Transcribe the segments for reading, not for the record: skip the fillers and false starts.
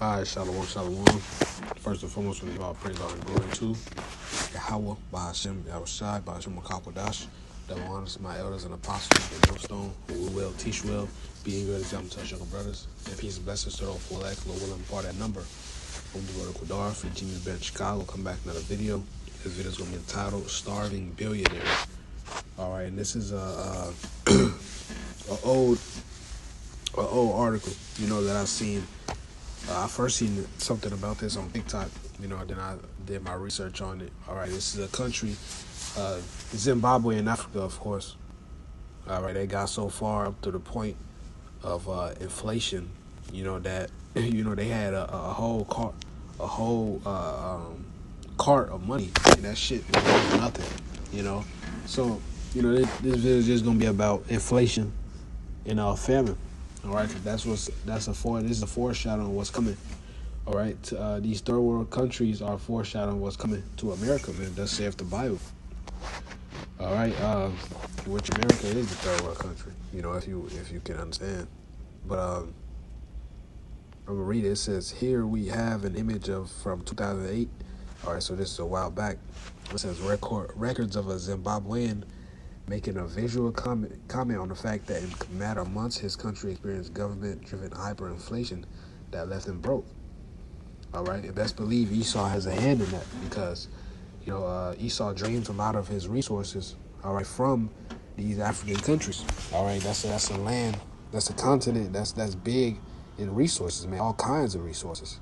Alright, shalom, shalom. First and foremost, we give all praise, all and glory to Yahweh, by Hashem, Yahushai, by Hashem, Makakwadash, that will honor my elders and apostles, and millstone, who will teach well, be eager to jump to us, younger brothers, and peace and blessings to all full act, Lord willing, part that number. From the road to Quadar, for Jimmy's Ben Chicago, come back another video. This video is going to be entitled Starving Billionaire. Alright, and this is a old article, that I've seen. I first seen something about this on TikTok, then I did my research on it. All right, this is a country, Zimbabwe in Africa, of course. All right, they got so far up to the point of inflation, that they had a whole cart of money, and that shit was nothing, So this video is just gonna be about inflation and famine. All right, this is a foreshadowing of what's coming. All right, these third world countries are foreshadowing what's coming to America, man. Thus saith the Bible. All right, which America is the third world country, if you can understand. But I'm gonna read it. It says here we have an image from 2008. All right, so this is a while back. It says records of a Zimbabwean making a visual comment on the fact that in a matter of months, his country experienced government-driven hyperinflation that left him broke. All right, and best believe Esau has a hand in that because, Esau drains a lot of his resources, all right, from these African countries. All right, that's a land, that's a continent that's big in resources, man, all kinds of resources.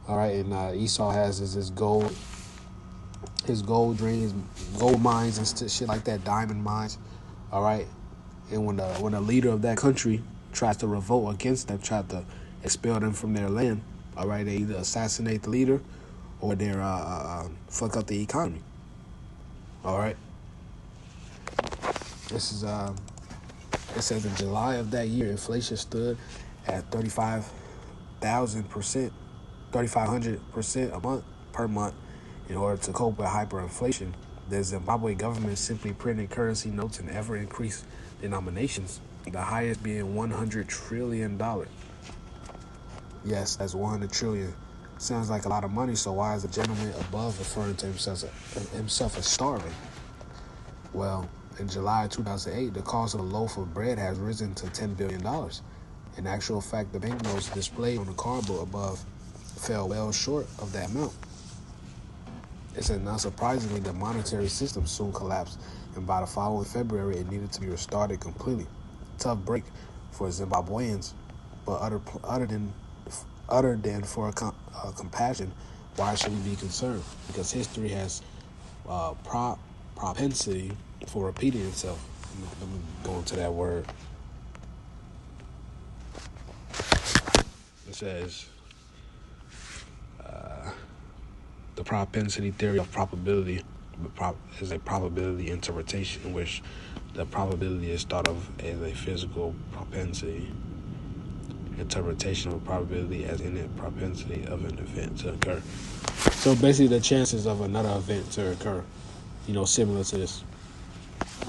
All right, and Esau has his gold drains, gold mines and shit like that, diamond mines. All right, and when a leader of that country tries to revolt against them, try to expel them from their land, all right, they either assassinate the leader or they fuck up the economy. All right, this is it says in July of that year, inflation stood at 3,500% per month. In order to cope with hyperinflation, the Zimbabwe government simply printed currency notes in ever-increased denominations, the highest being $100 trillion. Yes, that's $100 trillion. Sounds like a lot of money, so why is the gentleman above referring to himself as starving? Well, in July 2008, the cost of a loaf of bread has risen to $10 billion. In actual fact, the banknotes displayed on the cardboard above fell well short of that amount. It said, not surprisingly, the monetary system soon collapsed, and by the following February, it needed to be restarted completely. Tough break for Zimbabweans, but other than for compassion, why should we be concerned? Because history has propensity for repeating itself. Let me go into that word. It says, the propensity theory of probability is a probability interpretation in which the probability is thought of as a physical propensity. Interpretation of probability as innate propensity of an event to occur. So basically the chances of another event to occur, similar to this.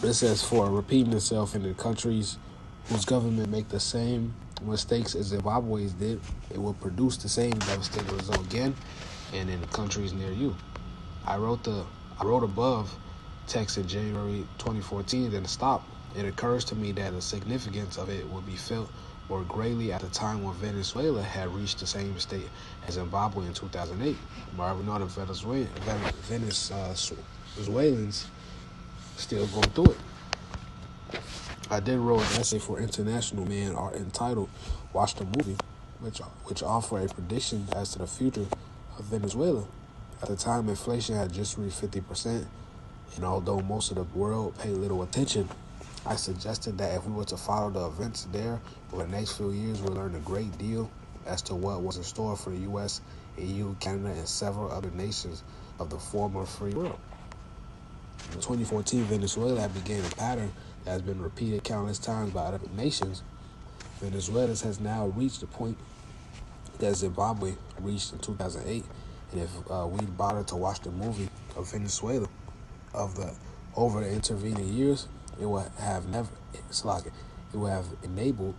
It says for repeating itself in the countries whose government make the same mistakes as Zimbabwe's did, it will produce the same devastating result again and in the countries near you. I wrote above text in January 2014, then stopped. It occurs to me that the significance of it would be felt more greatly at the time when Venezuela had reached the same state as Zimbabwe in 2008. But we know the Venezuelans still going through it. I did wrote an essay for International Man entitled Watch the Movie, which offer a prediction as to the future of Venezuela. At the time, inflation had just reached 50%, and although most of the world paid little attention, I suggested that if we were to follow the events there over the next few years, we'll learn a great deal as to what was in store for the U.S., EU, Canada, and several other nations of the former free world. In 2014, Venezuela began a pattern that has been repeated countless times by other nations. Venezuela has now reached the point that Zimbabwe reached in 2008, and if we bother to watch the movie of Venezuela over the intervening years, it would have enabled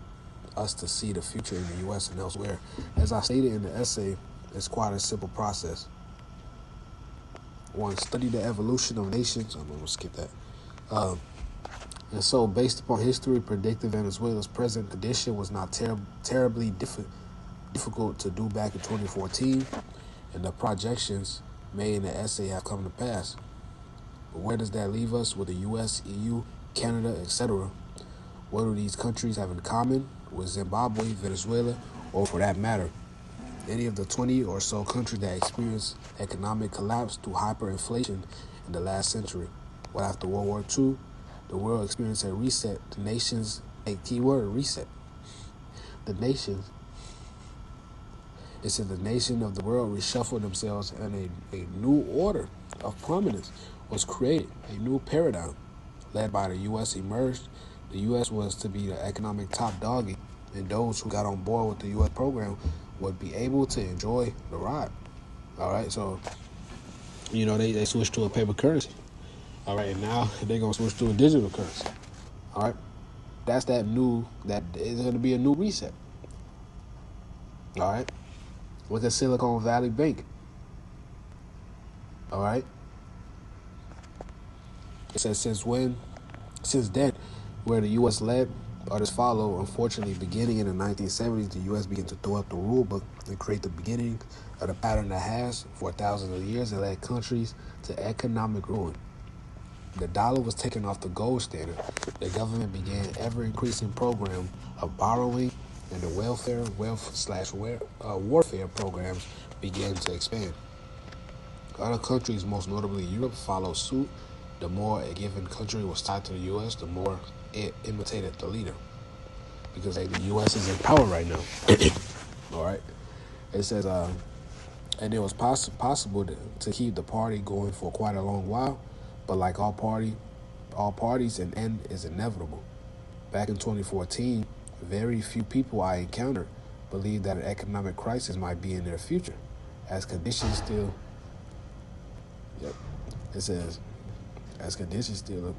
us to see the future in the U.S. and elsewhere. As I stated in the essay, it's quite a simple process. One, study the evolution of nations. I'm going to skip that. And so, based upon history, predicting Venezuela's present condition was not terribly difficult to do back in 2014, and the projections made in the essay have come to pass. But where does that leave us with the U.S., EU, Canada, etc.? What do these countries have in common with Zimbabwe, Venezuela, or for that matter, any of the 20 or so countries that experienced economic collapse through hyperinflation in the last century? Well, after World War II, the world experienced a reset. The nations, a key word, reset. The nations, it said the nation of the world reshuffled themselves and a new order of prominence was created. A new paradigm led by the U.S. emerged. The U.S. was to be the economic top doggy, and those who got on board with the U.S. program would be able to enjoy the ride. All right, so, they switched to a paper currency. All right, and now they're going to switch to a digital currency. All right, that is going to be a new reset. All right, look at Silicon Valley Bank. All right, it says since then, where the U.S. led, others follow. Unfortunately, beginning in the 1970s, the U.S. began to throw out the rule book and create the beginning of the pattern that has, for thousands of years, and led countries to economic ruin. The dollar was taken off the gold standard. The government began ever-increasing program of borrowing, and the warfare programs began to expand. Other countries, most notably Europe, followed suit. The more a given country was tied to the U.S., the more it imitated the leader. Because the U.S. is in power right now. All right? It says, and it was possible to keep the party going for quite a long while, but like all parties, an end is inevitable. Back in 2014, very few people I encountered believed that an economic crisis might be in their future. As conditions still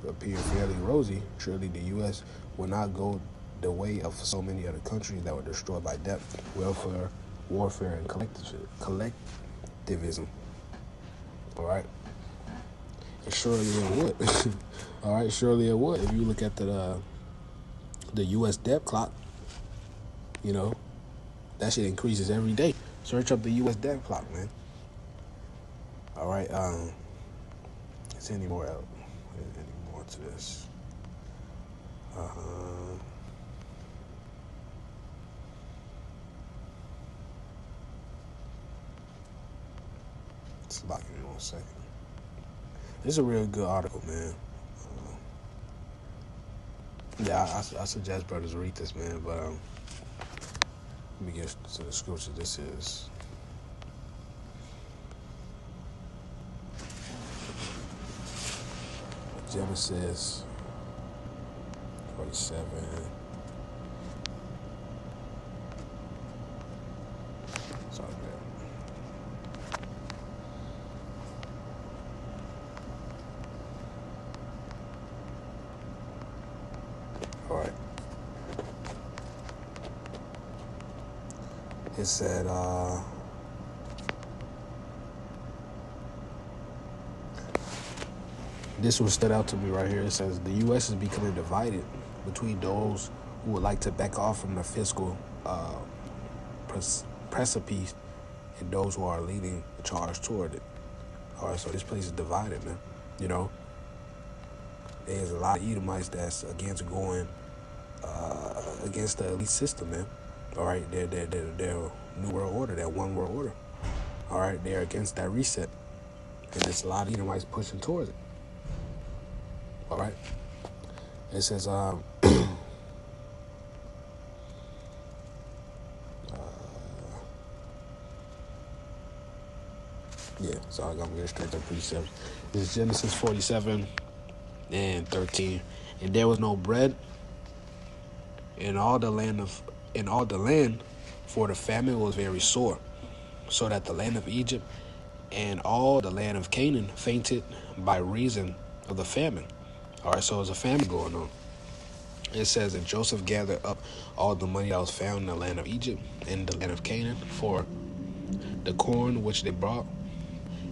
appear fairly rosy, surely the U.S. will not go the way of so many other countries that were destroyed by debt, welfare, warfare, and collectivism. All right? And surely it would. All right, surely it would. If you look at the U.S. debt clock, that shit increases every day. Search up the U.S. debt clock, man. All right, is there any more to this? Just give me 1 second. This is a real good article, man. I suggest brothers read this, man. But let me get to the scripture. This is Genesis 47. Sorry, man. All right. It said, this one stood out to me right here. It says, the U.S. is becoming divided between those who would like to back off from the fiscal precipice and those who are leading the charge toward it. All right, so this place is divided, man. There's a lot of Edomites that's against going against the elite system, man. All right, they're New World Order, that one world order. All right, they're against that reset, and there's a lot of Edomites pushing towards it. All right, it says, so I'm gonna get straight to precepts. This is Genesis 47 and 13. And there was no bread in all the land, for the famine was very sore, so that the land of Egypt and all the land of Canaan fainted by reason of the famine. All right, so there's a famine going on. It says, and Joseph gathered up all the money that was found in the land of Egypt and the land of Canaan for the corn which they brought.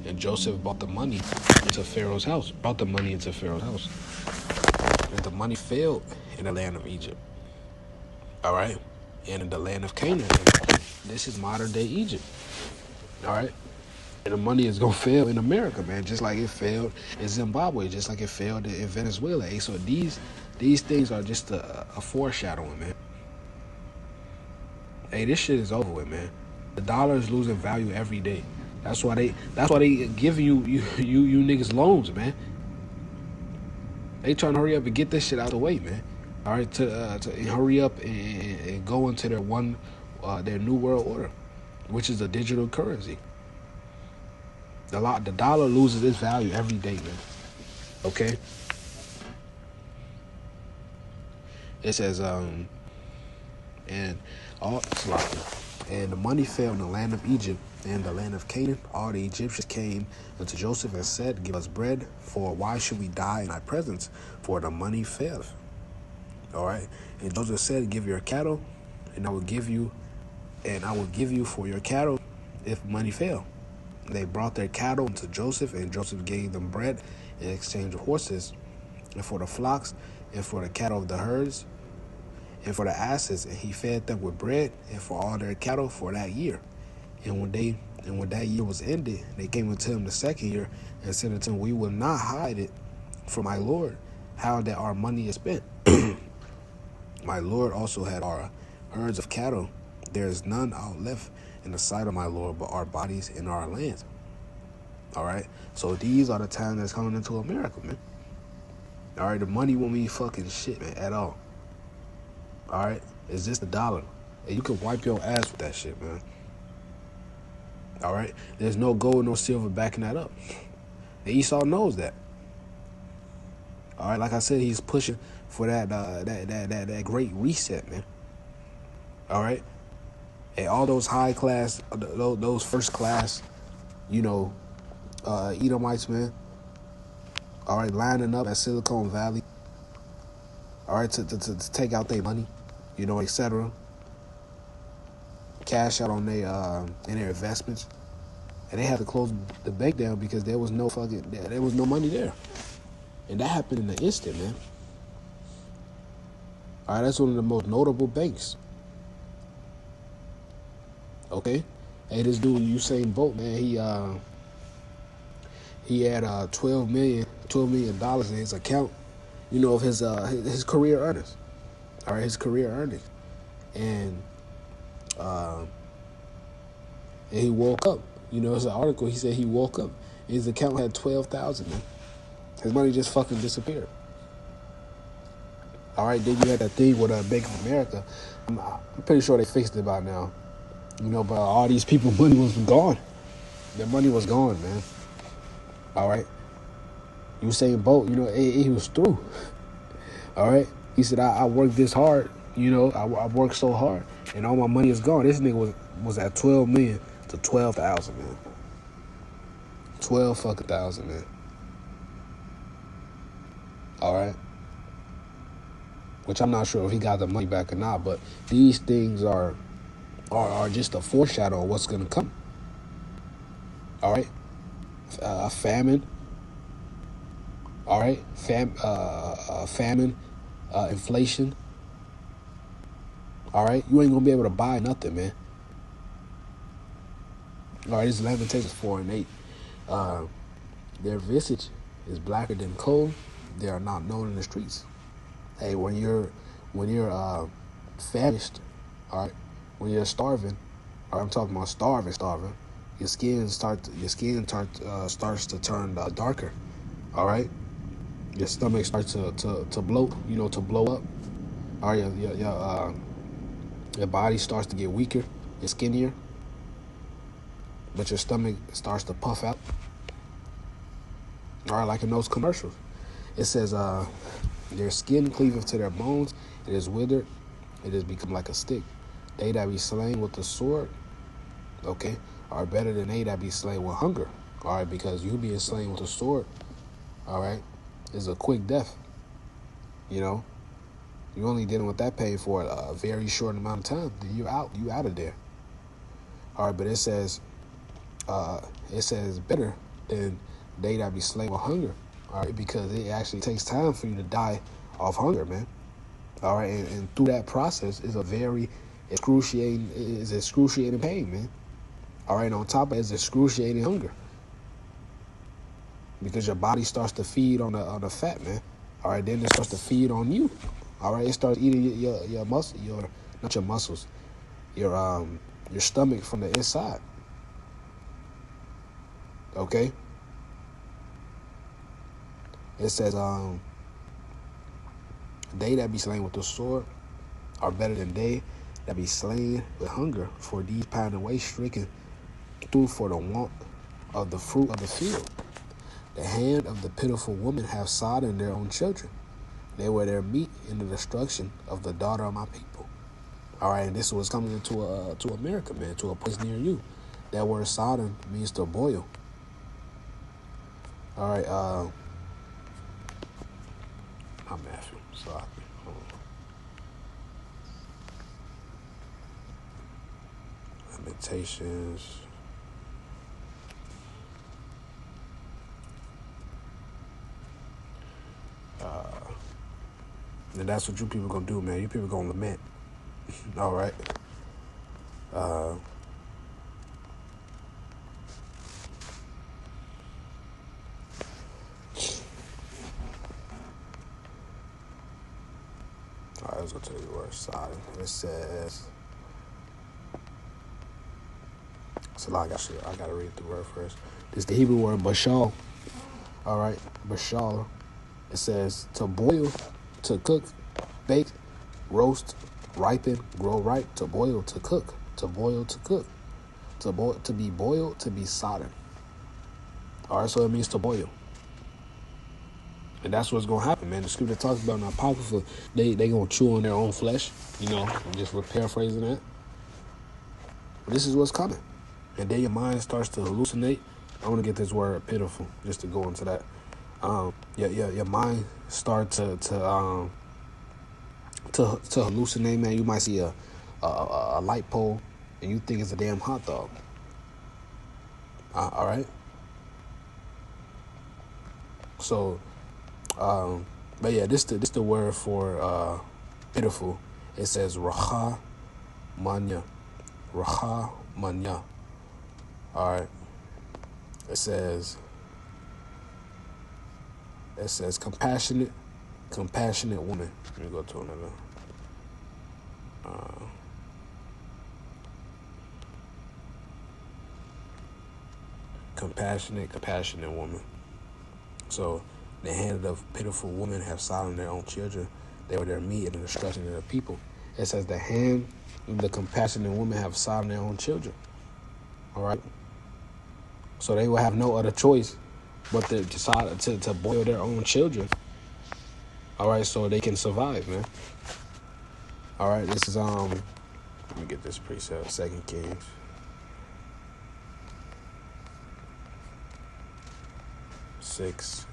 And Joseph brought the money into Pharaoh's house. And the money failed in the land of Egypt. All right. And in the land of Canaan. This is modern day Egypt. All right. And the money is going to fail in America, man. Just like it failed in Zimbabwe. Just like it failed in Venezuela. Hey, so these things are just a foreshadowing, man. Hey, this shit is over with, man. The dollar is losing value every day. That's why they give you niggas loans, man. They trying to hurry up and get this shit out of the way, man. All right, to hurry up and go into their new world order, which is a digital currency. The dollar loses its value every day, man. Okay. It says and the money fell in the land of Egypt and the land of Canaan. All the Egyptians came unto Joseph and said, give us bread, for why should we die in thy presence? For the money faileth. All right. And Joseph said, give your cattle, and I will give you for your cattle if money fail. And they brought their cattle to Joseph, and Joseph gave them bread in exchange of horses, and for the flocks, and for the cattle of the herds, and for the asses, and he fed them with bread, and for all their cattle for that year. And when that year was ended, they came unto him the second year, and said unto him, we will not hide it from my Lord, how that our money is spent. My Lord also had our herds of cattle. There is none out left in the sight of my Lord, but our bodies in our lands. All right. So these are the times that's coming into America, man. All right. The money won't mean fucking shit, man, at all. All right. It's just a dollar. And you can wipe your ass with that shit, man. All right. There's no gold, no silver backing that up. And Esau knows that. All right. Like I said, he's pushing for that great reset, man. All right. And all those high class, those first class, Edomites, man. All right, lining up at Silicon Valley. All right, to take out their money, etc. Cash out on in their investments, and they had to close the bank down because there was no money there, and that happened in an instant, man. All right, that's one of the most notable banks. Okay, hey, this dude Usain Bolt, man, he had $12 million in his account, of his career earnings. All right, his career earnings, and he woke up. It's an article. He said he woke up. His account had 12,000. Man, his money just fucking disappeared. All right, then you had that thing with Bank of America. I'm pretty sure they fixed it by now. But all these people, money was gone. Their money was gone, man. All right. Usain Bolt, he was through. All right. He said, I worked this hard. I worked so hard, and all my money is gone. This nigga was at 12 million to 12,000, man. 12 fucking thousand, man. All right. Which I'm not sure if he got the money back or not, but these things are just a foreshadow of what's going to come. All right. Famine. All right. Famine. Inflation. All right. You ain't going to be able to buy nothing, man. All right. This is Lamentations 4 and 8. Their visage is blacker than coal. They are not known in the streets. Hey, when you're famished, all right, when you're starving, or I'm talking about starving, your skin starts to turn darker, all right. Your stomach starts to bloat, to blow up. All right, your body starts to get weaker and skinnier, but your stomach starts to puff out. All right, like in those commercials, it says their skin cleaveth to their bones, it is withered, it has become like a stick. They that be slain with the sword, okay, are better than they that be slain with hunger. All right, because you being slain with a sword, all right, is a quick death. You're only dealing with that pain for a very short amount of time. Then you out of there. All right, but it says better than they that be slain with hunger. All right, because it actually takes time for you to die of hunger, man. All right, and through that process is a very excruciating pain, man. All right, on top of it is excruciating hunger, because your body starts to feed on the fat, man. All right, then it starts to feed on you. All right, it starts eating your muscle, not your muscles, your stomach from the inside. Okay. It says they that be slain with the sword are better than they that be slain with hunger, for these pine away stricken through for the want of the fruit of the field. The hand of the pitiful woman have sodden their own children. They were their meat in the destruction of the daughter of my people. All right, and this was coming to America, man, to a place near you. That word sodden means to boil. All right, I'm Matthew. Sorry. Limitations. And that's what you people gonna do, man. You people gonna lament. All right. All right, let's go to the word side. It says, so I gotta read the word first. This is the Hebrew word bashal. All right, bashal. It says to boil, to cook, bake, roast, ripen, grow ripe, to boil, to cook, to boil, to cook, to be boiled, to be sodden. All right, so it means to boil. And that's what's going to happen, man. The scripture talks about in the Apocrypha, they going to chew on their own flesh, I'm just paraphrasing that. But this is what's coming. And then your mind starts to hallucinate. I want to get this word pitiful, just to go into that. Your mind starts to hallucinate, man. You might see a light pole, and you think it's a damn hot dog. All right? So... but yeah, this the word for pitiful. It says racha manya. All right. It says compassionate woman. Let me go to another. Compassionate woman. So the hand of pitiful women have sodden their own children. They were their meat and the destruction of their people. It says the hand of the compassionate women have sodden their own children. All right. So they will have no other choice but to decide to boil their own children. All right, so they can survive, man. All right, this is let me get this precept. 2 Kings. Six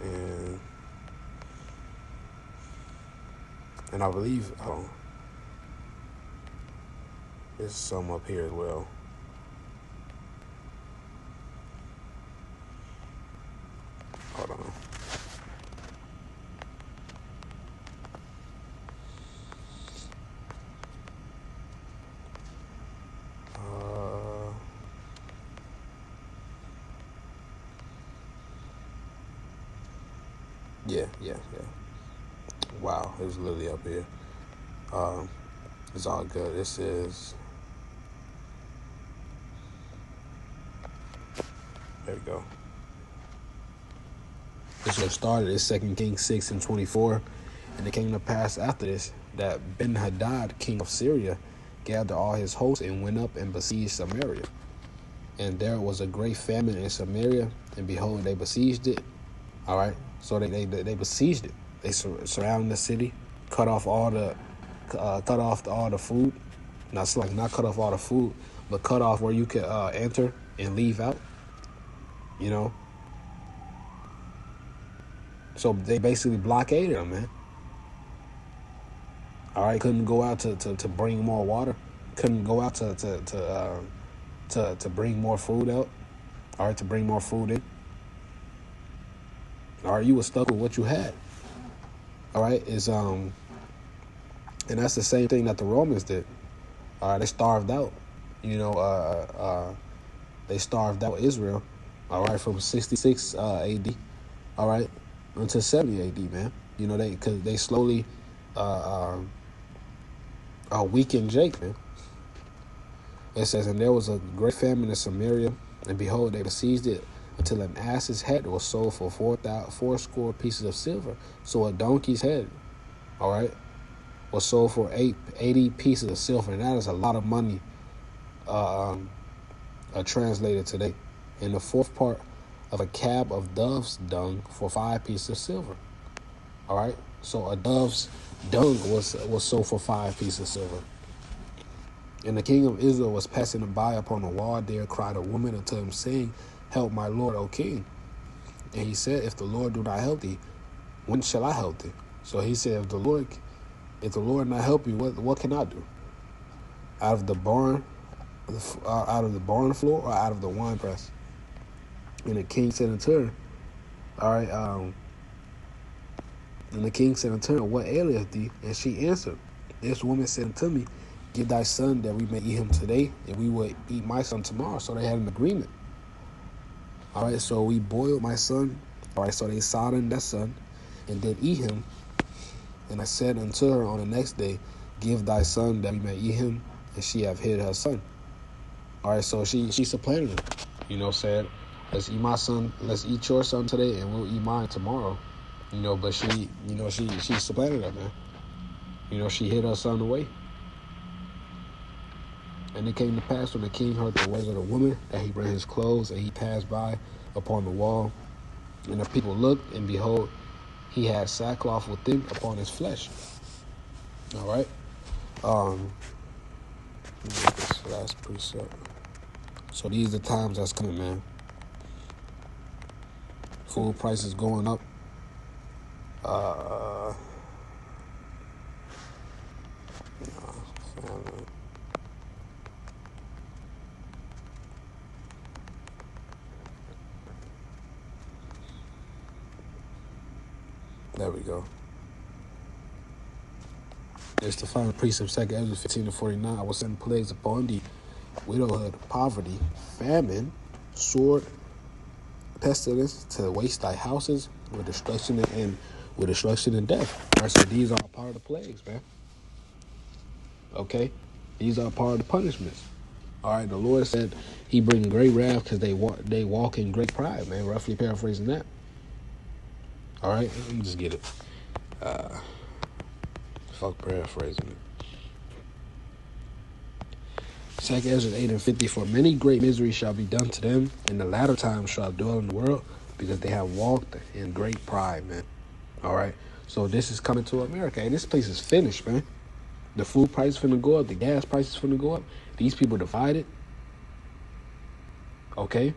and I believe there's some up here as well. Hold on. Yeah. Wow, it was literally up here. It's all good. This is... There we go. This was started is 2 Kings 6:24. And it came to pass after this that Ben-Hadad, king of Syria, gathered all his hosts and went up and besieged Samaria. And there was a great famine in Samaria, and behold, they besieged it. All right, so they besieged it. They surrounded the city, cut off all the food. Not cut off all the food, but cut off where you could enter and leave out. So they basically blockaded them, man. All right, couldn't go out to bring more water, couldn't go out to bring more food out. All right, to bring more food in. All right, you were stuck with what you had. All right, and that's the same thing that the Romans did. All right, they starved out. They starved out Israel. All right, from 66 AD. All right, until 70 AD, man. Because they slowly weakened Jake, man. It says, and there was a great famine in Samaria, and behold, they besieged it until an ass's head was sold for 4 pieces of silver. So a donkey's head, all right, was sold for 80 pieces of silver, and that is a lot of money translated today. And the fourth part of a cab of dove's dung for 5 pieces of silver. All right, so a dove's dung was sold for 5 pieces of silver. And the king of Israel was passing by upon the wall. There cried a woman unto him, saying, Help my lord, O king. And he said, If the Lord do not help thee, when shall I help thee? So he said, If the Lord not help you, what can I do? Out of the barn floor, or out of the winepress? And the king said unto her, all right, and the king said unto her, What aileth thee? And she answered, This woman said unto me, Give thy son that we may eat him today, and we will eat my son tomorrow. So they had an agreement. All right, so we boiled my son. All right, so they sodomed that son and did eat him. And I said unto her on the next day, Give thy son that we may eat him, and she have hid her son. All right, so she supplanted him. Said, Let's eat my son. Let's eat your son today, and we'll eat mine tomorrow. But she supplanted her, man. She hid her son away. And it came to pass when the king heard the words of the woman that he rent his clothes, and he passed by upon the wall. And the people looked, and behold, he had sackcloth within upon his flesh. All right. Let me get this last precept. So these are the times that's coming, man. Food prices going up. There we go. There's the final precept, 2 Ezra 15-49. I will send plagues upon thee, widowhood, poverty, famine, sword, pestilence, to waste thy houses with destruction and death. All right, so these are part of the plagues, man. Okay, these are part of the punishments. All right, the Lord said He bring great wrath because they walk in great pride, man. Roughly paraphrasing that. All right, let me just get it. Fuck paraphrasing it. 2 Ezra 8-50. For many great miseries shall be done to them, in the latter times shall dwell in the world, because they have walked in great pride, man. All right, so this is coming to America, and this place is finished, man. The food price is finna go up, the gas price is finna go up. These people divided. Okay.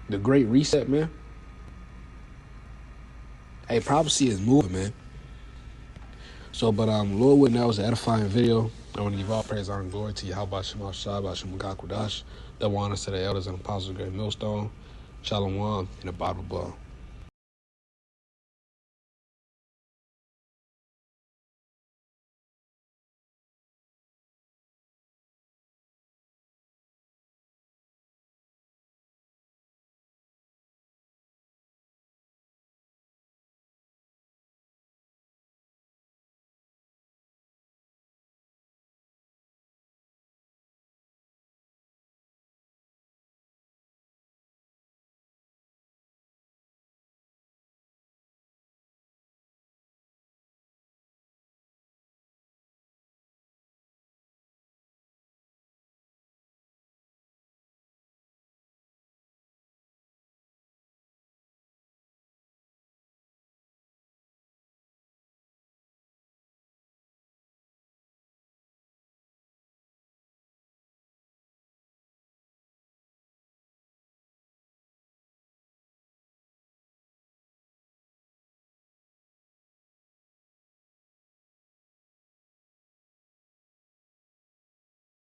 The Great Reset, man. Hey, prophecy is moving, man. So, but Lord willing, that was an edifying video. I want to give all praise, honor, and glory to Yahweh Shema Shah, Bashem Gakudash. That honor to the elders and apostles of Great Millstone. Shalom and the Bible Ball.